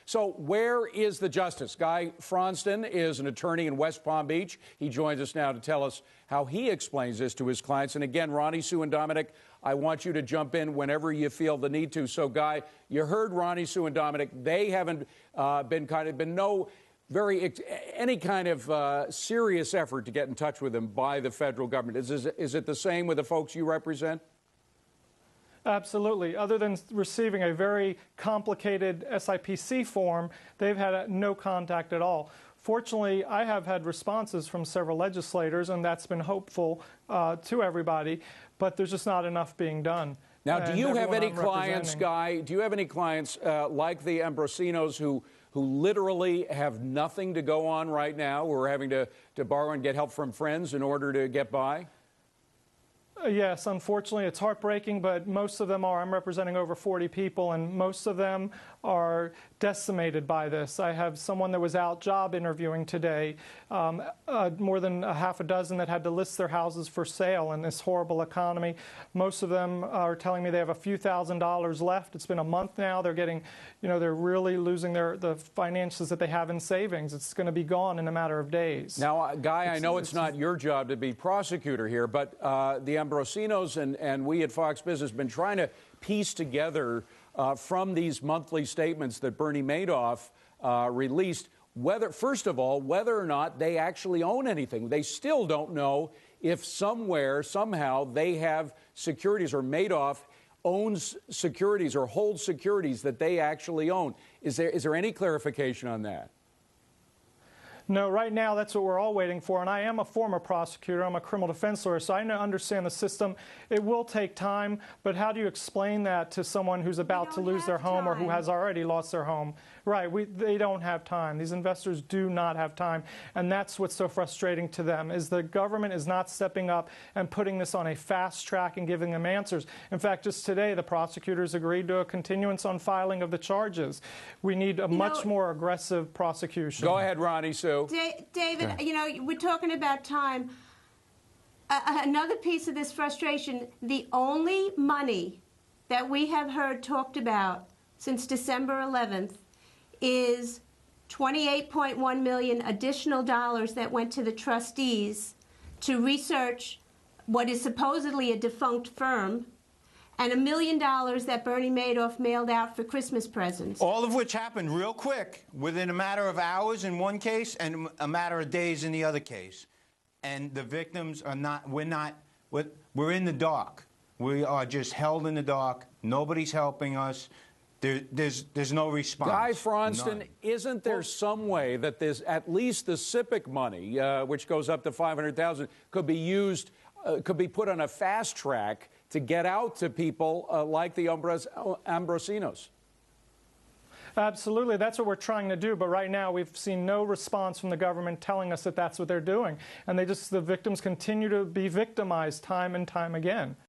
So where is the justice? Guy Fronston is an attorney in West Palm Beach. He joins us now to tell us how he explains this to his clients. And again, Ronnie, Sue, and Dominic, I want you to jump in whenever you feel the need to. So, Guy, you heard Ronnie, Sue, and Dominic. They haven't any kind of serious effort to get in touch with them by the federal government. Is it the same with the folks you represent? Absolutely. Other than receiving a very complicated SIPC form, they've had no contact at all. Fortunately, I have had responses from several legislators, and that's been hopeful to everybody, but there's just not enough being done. Now, do you have any clients, Guy, do you have any clients like the Ambrosinos who literally have nothing to go on right now, who are having to borrow and get help from friends in order to get by? Yes, unfortunately, it's heartbreaking, but most of them are. I'm representing over 40 people, and most of them are decimated by this. I have someone that was out job interviewing today, more than a half a dozen that had to list their houses for sale in this horrible economy. Most of them are telling me they have a few $1,000s left. It's been a month now. They're getting, they're really losing the finances that they have in savings. It's going to be gone in a matter of days. Now, Guy, I know it's not your job to be prosecutor here, but the Ambrosinos and we at Fox Business have been trying to piece together from these monthly statements that Bernie Madoff released, first of all, whether or not they actually own anything. They still don't know if somehow they have securities, or Madoff owns securities or holds securities that they actually own. Is there any clarification on that? No, right now that's what we're all waiting for, and I am a former prosecutor. I'm a criminal defense lawyer, so I understand the system. It will take time, but how do you explain that to someone who's about to lose their home or who has already lost their home? Right, they don't have time. These investors do not have time, and that's what's so frustrating to them, is the government is not stepping up and putting this on a fast track and giving them answers. In fact, just today, the prosecutors agreed to a continuance on filing of the charges. We need a much more aggressive prosecution. Go ahead, Ronnie, Sue. David, we're talking about time. Another piece of this frustration, the only money that we have heard talked about since December 11th is $28.1 million additional dollars that went to the trustees to research what is supposedly a defunct firm, and $1 million that Bernie Madoff mailed out for Christmas presents. All of which happened real quick, within a matter of hours in one case and a matter of days in the other case. And the victims are we're in the dark. We are just held in the dark. Nobody's helping us. There's no response. Guy Fronston, isn't there some way that at least the SIPC money, which goes up to $500,000, could be used, could be put on a fast track to get out to people like the Ambrosinos? Absolutely. That's what we're trying to do. But right now, we've seen no response from the government telling us that that's what they're doing. And the victims continue to be victimized time and time again.